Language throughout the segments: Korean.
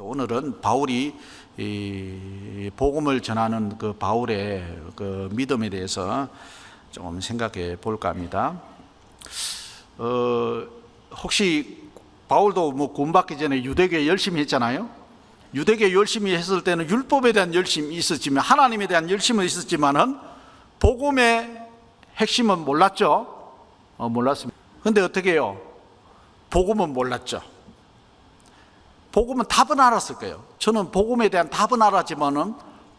오늘은 바울이 이 복음을 전하는 그 바울의 그 믿음에 대해서 좀 생각해 볼까 합니다. 혹시 바울도 뭐 구원받기 전에 유대교에 열심히 했잖아요. 유대교에 열심히 했을 때는 율법에 대한 열심이 있었지만, 하나님에 대한 열심은 있었지만은 복음의 핵심은 몰랐죠. 몰랐습니다. 근데 어떻게 해요? 복음은 몰랐죠. 복음은 답은 알았을 거예요. 저는 복음에 대한 답은 알았지만은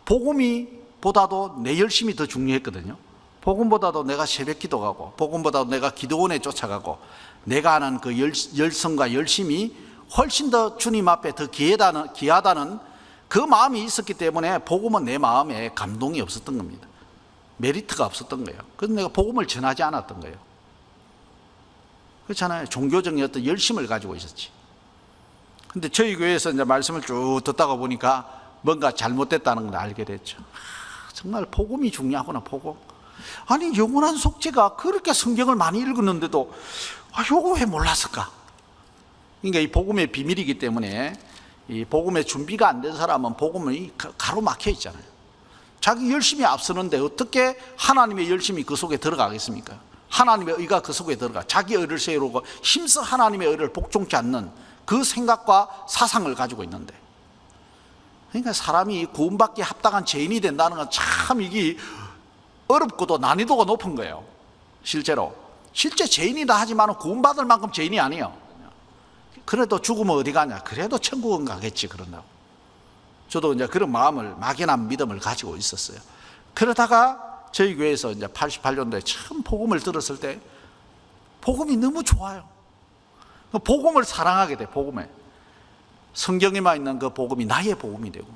복음이 보다도 내 열심이 더 중요했거든요. 복음보다도 내가 새벽 기도가고, 복음보다도 내가 기도원에 쫓아가고, 내가 하는 그 열성과 열심이 훨씬 더 주님 앞에 더 귀하다는 그 마음이 있었기 때문에 복음은 내 마음에 감동이 없었던 겁니다. 메리트가 없었던 거예요. 그래서 내가 복음을 전하지 않았던 거예요. 그렇잖아요. 종교적인 어떤 열심을 가지고 있었지. 근데 저희 교회에서 이제 말씀을 쭉 듣다가 보니까 뭔가 잘못됐다는 걸 알게 됐죠. 정말 복음이 중요하구나, 복음. 아니, 영원한 속죄가 그렇게 성경을 많이 읽었는데도 요거 왜 몰랐을까? 그러니까 이 복음의 비밀이기 때문에, 이 복음의 준비가 안 된 사람은 복음이 가로막혀 있잖아요. 자기 열심히 앞서는데 어떻게 하나님의 열심이 그 속에 들어가겠습니까? 하나님의 의가 그 속에 들어가. 자기 의를 세우고 힘써 하나님의 의를 복종치 않는 그 생각과 사상을 가지고 있는데, 그러니까 사람이 구원받기에 합당한 죄인이 된다는 건 참 이게 어렵고도 난이도가 높은 거예요. 실제 죄인이다 하지만 구원받을 만큼 죄인이 아니에요. 그래도 죽으면 어디 가냐? 그래도 천국은 가겠지, 그런다고. 저도 이제 그런 마음을, 막연한 믿음을 가지고 있었어요. 그러다가 저희 교회에서 이제 88년도에 처음 복음을 들었을 때 복음이 너무 좋아요. 복음을 사랑하게 돼. 복음에 성경에만 있는 그 복음이 나의 복음이 되고,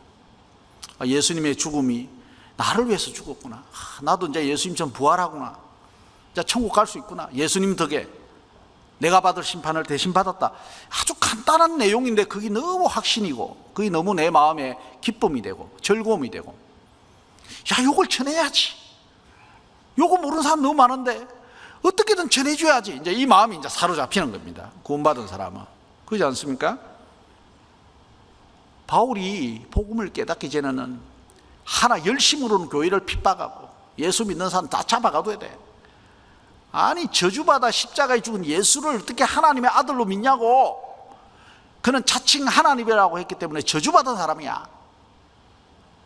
예수님의 죽음이 나를 위해서 죽었구나. 나도 이제 예수님처럼 부활하구나. 이제 천국 갈 수 있구나. 예수님 덕에 내가 받을 심판을 대신 받았다. 아주 간단한 내용인데 그게 너무 확신이고, 그게 너무 내 마음에 기쁨이 되고 즐거움이 되고, 야, 요걸 전해야지. 요거 모르는 사람 너무 많은데 어떻게든 전해줘야지. 이제 이 마음이 이제 사로잡히는 겁니다. 구원받은 사람은. 그렇지 않습니까? 바울이 복음을 깨닫기 전에는 하나 열심으로는 교회를 핍박하고 예수 믿는 사람 다 잡아가둬야 돼. 아니, 저주받아 십자가에 죽은 예수를 어떻게 하나님의 아들로 믿냐고. 그는 자칭 하나님이라고 했기 때문에 저주받은 사람이야.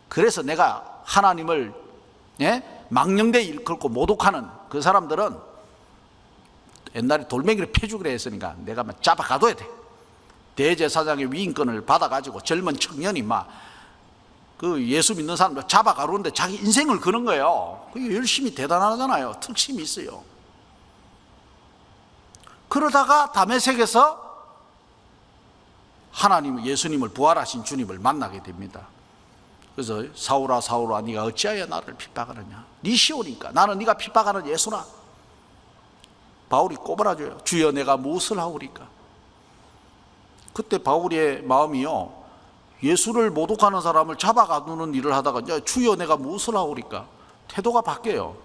그래서 내가 하나님을 망령되이 일컬고 모독하는 그 사람들은 옛날에 돌멩이를 패주기로 했으니까 내가 막 잡아가둬야 돼. 대제사장의 위임권을 받아가지고 젊은 청년이 막 그 예수 믿는 사람들 잡아가루는데 자기 인생을 거는 거예요. 그게 열심히 대단하잖아요. 특심이 있어요. 그러다가 다메섹에서 하나님, 예수님을, 부활하신 주님을 만나게 됩니다. 그래서 사울아 사울아 네가 어찌하여 나를 핍박하느냐. 네 시오니까 나는 네가 핍박하는 예수라. 바울이 꼬부라져요. 주여 내가 무엇을 하오리까. 그때 바울의 마음이요, 예수를 모독하는 사람을 잡아가두는 일을 하다가 이제 주여 내가 무엇을 하오리까. 태도가 바뀌어요.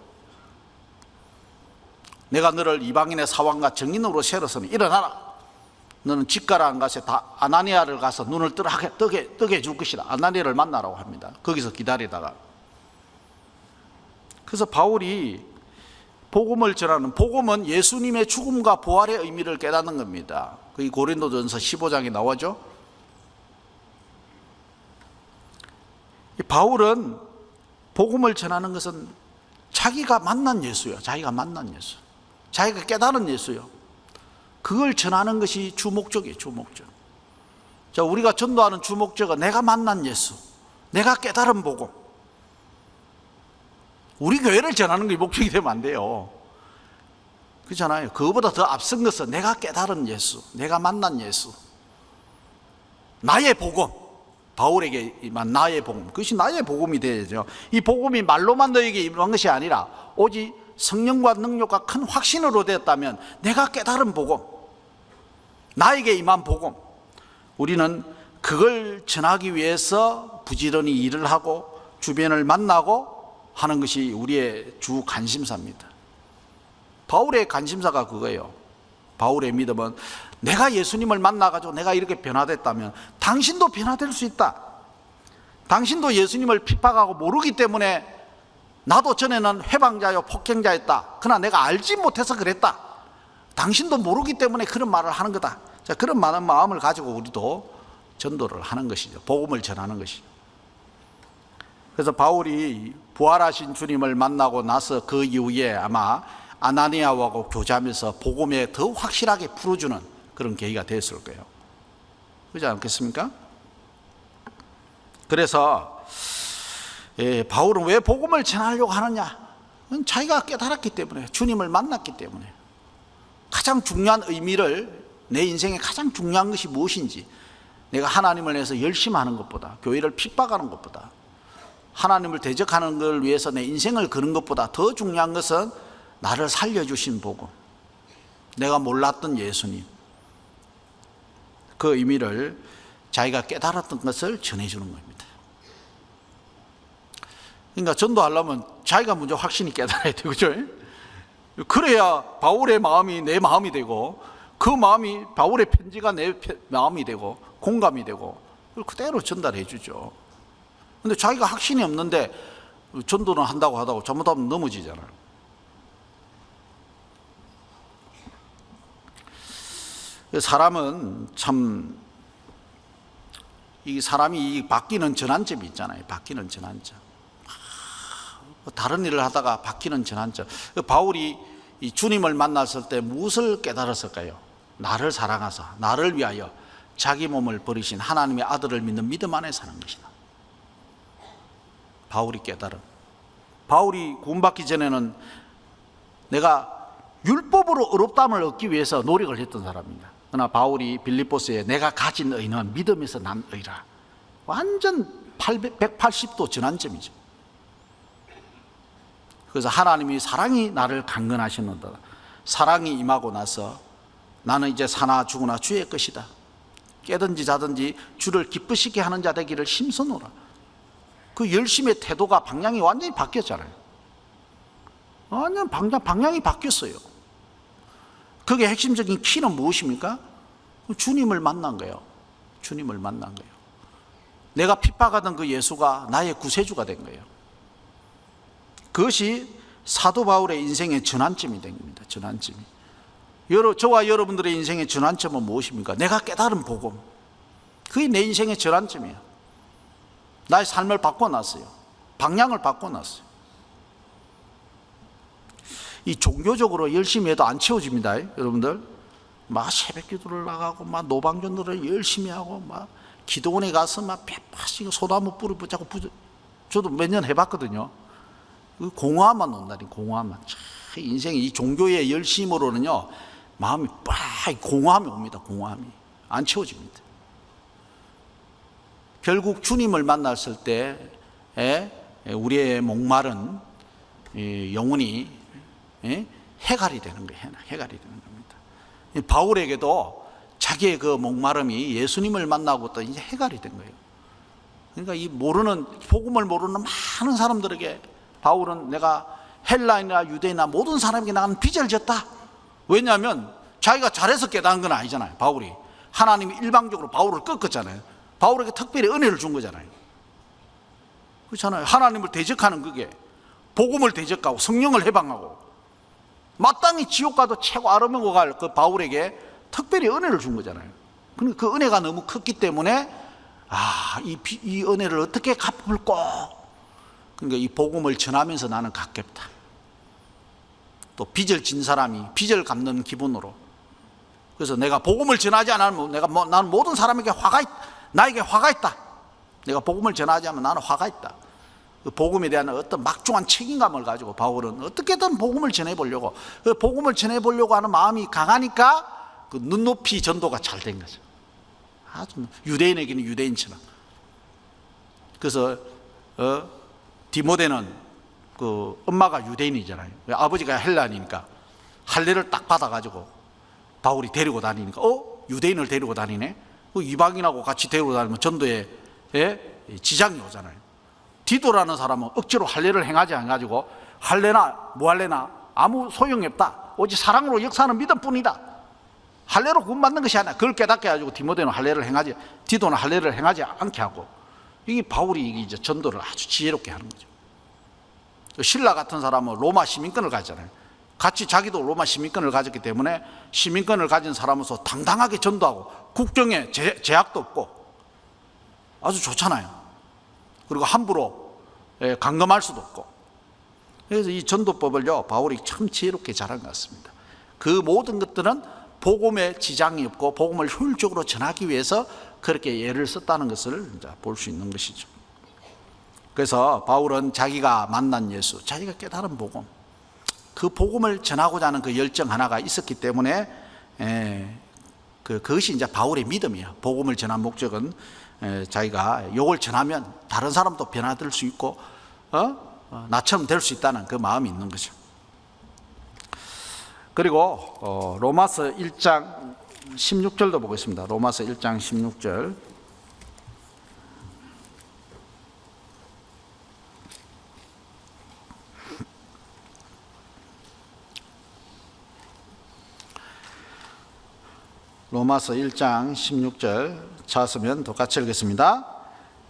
내가 너를 이방인의 사왕과 정인으로 세웠으니 일어나라. 너는 집가라 한 것에 다 아나니아를 가서 눈을 뜨게 줄 것이다. 아나니아를 만나라고 합니다. 거기서 기다리다가. 그래서 바울이 복음을 전하는, 복음은 예수님의 죽음과 부활의 의미를 깨닫는 겁니다. 그게 고린도전서 15장에 나오죠. 바울은 복음을 전하는 것은 자기가 만난 예수요. 자기가 만난 예수. 자기가 깨달은 예수요. 그걸 전하는 것이 주목적이에요. 주목적. 자, 우리가 전도하는 주목적은 내가 만난 예수, 내가 깨달은 복음. 우리 교회를 전하는 게 목적이 되면 안 돼요. 그렇잖아요. 그거보다 더 앞선 것은 내가 깨달은 예수, 내가 만난 예수, 나의 복음. 바울에게만 나의 복음, 그것이 나의 복음이 되야죠. 이 복음이 말로만 너에게 임한 것이 아니라 오직 성령과 능력과 큰 확신으로 되었다면 내가 깨달은 복음, 나에게 임한 복음, 우리는 그걸 전하기 위해서 부지런히 일을 하고 주변을 만나고 하는 것이 우리의 주 관심사입니다. 바울의 관심사가 그거예요. 바울의 믿음은 내가 예수님을 만나가지고 내가 이렇게 변화됐다면 당신도 변화될 수 있다. 당신도 예수님을 핍박하고 모르기 때문에 나도 전에는 회방자요 폭행자였다. 그러나 내가 알지 못해서 그랬다. 당신도 모르기 때문에 그런 말을 하는 거다. 자, 그런 많은 마음을 가지고 우리도 전도를 하는 것이죠. 복음을 전하는 것이죠. 그래서 바울이 부활하신 주님을 만나고 나서 그 이후에 아마 아나니아하고 교제하면서 복음에 더 확실하게 풀어주는 그런 계기가 됐을 거예요. 그렇지 않겠습니까? 그래서 바울은 왜 복음을 전하려고 하느냐? 자기가 깨달았기 때문에, 주님을 만났기 때문에. 가장 중요한 의미를, 내 인생에 가장 중요한 것이 무엇인지, 내가 하나님을 위해서 열심히 하는 것보다, 교회를 핍박하는 것보다, 하나님을 대적하는 걸 위해서 내 인생을 거는 것보다 더 중요한 것은 나를 살려주신 복음, 내가 몰랐던 예수님, 그 의미를 자기가 깨달았던 것을 전해주는 겁니다. 그러니까 전도하려면 자기가 먼저 확신이 깨달아야 되죠. 그죠? 그래야 바울의 마음이 내 마음이 되고, 그 마음이 바울의 편지가 내 마음이 되고 공감이 되고, 그걸 그대로 전달해 주죠. 근데 자기가 확신이 없는데 전도는 한다고 하다가 잘못하면 넘어지잖아요. 사람은 참, 이 사람이 바뀌는 전환점이 있잖아요. 바뀌는 전환점. 다른 일을 하다가 바뀌는 전환점. 바울이 이 주님을 만났을 때 무엇을 깨달았을까요? 나를 사랑하사 나를 위하여 자기 몸을 버리신 하나님의 아들을 믿는 믿음 안에 사는 것이다. 바울이 깨달은. 바울이 구원받기 전에는 내가 율법으로 의롭다함을 얻기 위해서 노력을 했던 사람입니다. 그러나 바울이 빌립보서에 내가 가진 의는 믿음에서 난 의라, 완전 180도 전환점이죠. 그래서 하나님이 사랑이 나를 강건하셨는다. 사랑이 임하고 나서 나는 이제 사나 죽으나 주의 것이다. 깨든지 자든지 주를 기쁘시게 하는 자 되기를 힘써노라. 그 열심의 태도가, 방향이 완전히 바뀌었잖아요. 완전 방향이 바뀌었어요. 그게 핵심적인 키는 무엇입니까? 주님을 만난 거예요. 주님을 만난 거예요. 내가 핍박하던 그 예수가 나의 구세주가 된 거예요. 그것이 사도 바울의 인생의 전환점이 된 겁니다. 전환점이. 저와 여러분들의 인생의 전환점은 무엇입니까? 내가 깨달은 복음. 그게 내 인생의 전환점이에요. 나의 삶을 바꿔놨어요. 방향을 바꿔놨어요. 이 종교적으로 열심히 해도 안 채워집니다. 여러분들 막 새벽 기도를 나가고 막 노방전도를 열심히 하고 막 기도원에 가서 막 뱃파시고 소나무 뿔을 붙잡고 저도 몇 년 해봤거든요. 공허함만 온다니, 공허함만. 인생이 이 종교의 열심으로는요 마음이 공허함이 옵니다. 공허함이 안 채워집니다. 결국 주님을 만났을 때 우리의 목마른 영혼이 해갈이 되는 거예요. 해갈이 되는 겁니다. 바울에게도 자기의 그 목마름이 예수님을 만나고부터 이제 해갈이 된 거예요. 그러니까 이 복음을 모르는 많은 사람들에게 바울은 내가 헬라인이나 유대인이나 모든 사람에게 나는 빚을 졌다. 왜냐하면 자기가 잘해서 깨달은 건 아니잖아요. 바울이 하나님이 일방적으로 바울을 꺾었잖아요. 바울에게 특별히 은혜를 준 거잖아요. 그렇잖아요. 하나님을 대적하는, 그게 복음을 대적하고 성령을 해방하고 마땅히 지옥 가도 최고 아름다워 갈 그 바울에게 특별히 은혜를 준 거잖아요. 그러니까 그 은혜가 너무 컸기 때문에 이 은혜를 어떻게 갚을까? 그러니까 이 복음을 전하면서 나는 갚겠다. 또 빚을 진 사람이 빚을 갚는 기분으로. 그래서 내가 복음을 전하지 않으면 나는 모든 사람에게 나에게 화가 있다. 내가 복음을 전하지 않으면 나는 화가 있다. 그 복음에 대한 어떤 막중한 책임감을 가지고 바울은 어떻게든 복음을 전해보려고, 그 복음을 전해보려고 하는 마음이 강하니까 그 눈높이 전도가 잘 된 거죠. 아주 유대인에게는 유대인처럼. 그래서 디모데는 그 엄마가 유대인이잖아요. 아버지가 헬라니니까 할례를 딱 받아가지고 바울이 데리고 다니니까 유대인을 데리고 다니네. 그 이방인하고 같이 데리고 다니면 전도에 지장이 오잖아요. 디도라는 사람은 억지로 할례를 행하지 않아가지고 할례나 무할례나 아무 소용이 없다. 오직 사랑으로 역사하는 믿음뿐이다. 할례로 구원받는 것이 아니라 그걸 깨닫게 해가지고 디모데는 할례를 행하지, 디도는 할례를 행하지 않게 하고, 이게 바울이 이제 전도를 아주 지혜롭게 하는 거죠. 신라 같은 사람은 로마 시민권을 가졌잖아요. 같이 자기도 로마 시민권을 가졌기 때문에 시민권을 가진 사람으로서 당당하게 전도하고 국경에 제약도 없고 아주 좋잖아요. 그리고 함부로 강금할 수도 없고. 그래서 이 전도법을요, 바울이 참 지혜롭게 잘한 것 같습니다. 그 모든 것들은 복음에 지장이 없고 복음을 효율적으로 전하기 위해서 그렇게 예를 썼다는 것을 볼 수 있는 것이죠. 그래서 바울은 자기가 만난 예수, 자기가 깨달은 복음, 그 복음을 전하고자 하는 그 열정 하나가 있었기 때문에 그것이 이제 바울의 믿음이에요. 복음을 전한 목적은 자기가 이걸 전하면 다른 사람도 변화될 수 있고 나처럼 될 수 있다는 그 마음이 있는 거죠. 그리고 로마서 1장 16절도 보겠습니다. 로마서 1장 16절. 로마서 1장 16절 찾으면 똑같이 읽겠습니다.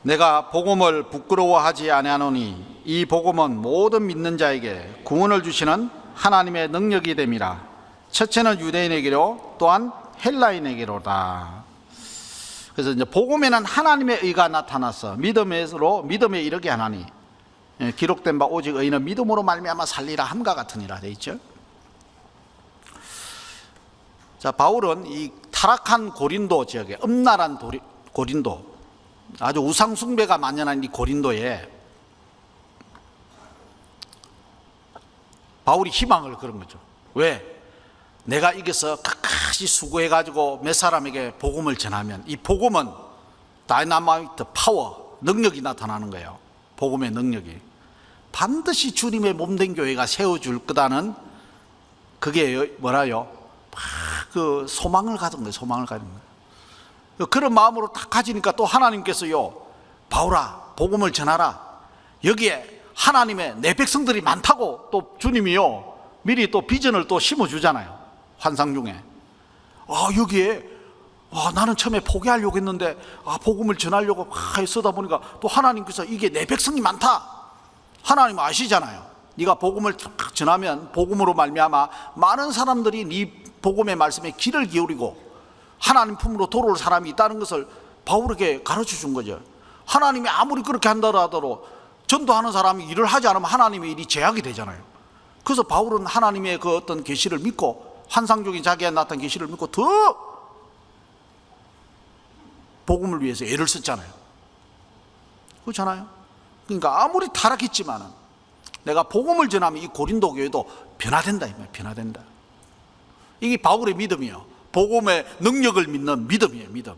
내가 복음을 부끄러워하지 아니하노니 이 복음은 모든 믿는 자에게 구원을 주시는 하나님의 능력이 됨이라. 첫째는 유대인에게로 또한 헬라인에게로다. 그래서 이제 복음에는 하나님의 의가 나타나서 믿음에 이르게 하나니 기록된 바 오직 의인은 믿음으로 말미암아 살리라 함과 같으니라 돼 있죠. 자, 바울은 이 타락한 고린도 지역에, 음란한 고린도, 아주 우상 숭배가 만연한 이 고린도에 바울이 희망을 걸은 거죠. 왜? 내가 이겨서 끝까지 수고해가지고 몇 사람에게 복음을 전하면 이 복음은 다이나마이트 파워, 능력이 나타나는 거예요. 복음의 능력이. 반드시 주님의 몸된 교회가 세워줄 거다는 그게 뭐라요? 그 소망을 가진 거예요. 소망을 가진 거예요. 그런 마음으로 딱 가지니까 또 하나님께서요, 바울아 복음을 전하라. 여기에 하나님의 내 백성들이 많다고 또 주님이요 미리 또 비전을 또 심어주잖아요. 환상 중에 여기에 나는 처음에 포기하려고 했는데 복음을 전하려고 쓰다 보니까 또 하나님께서 이게 내 백성이 많다. 하나님 아시잖아요. 네가 복음을 전하면 복음으로 말미암아 많은 사람들이 네 복음의 말씀에 귀를 기울이고 하나님 품으로 돌아올 사람이 있다는 것을 바울에게 가르쳐 준 거죠. 하나님이 아무리 그렇게 한다라도 전도하는 사람이 일을 하지 않으면 하나님의 일이 제약이 되잖아요. 그래서 바울은 하나님의 그 어떤 계시를 믿고 환상적인 자기의 나타난 계시를 믿고 더 복음을 위해서 애를 썼잖아요. 그렇잖아요. 그러니까 아무리 타락했지만은 내가 복음을 전하면 이 고린도 교회도 변화된다, 이 말, 변화된다. 이게 바울의 믿음이에요. 복음의 능력을 믿는 믿음이에요, 믿음.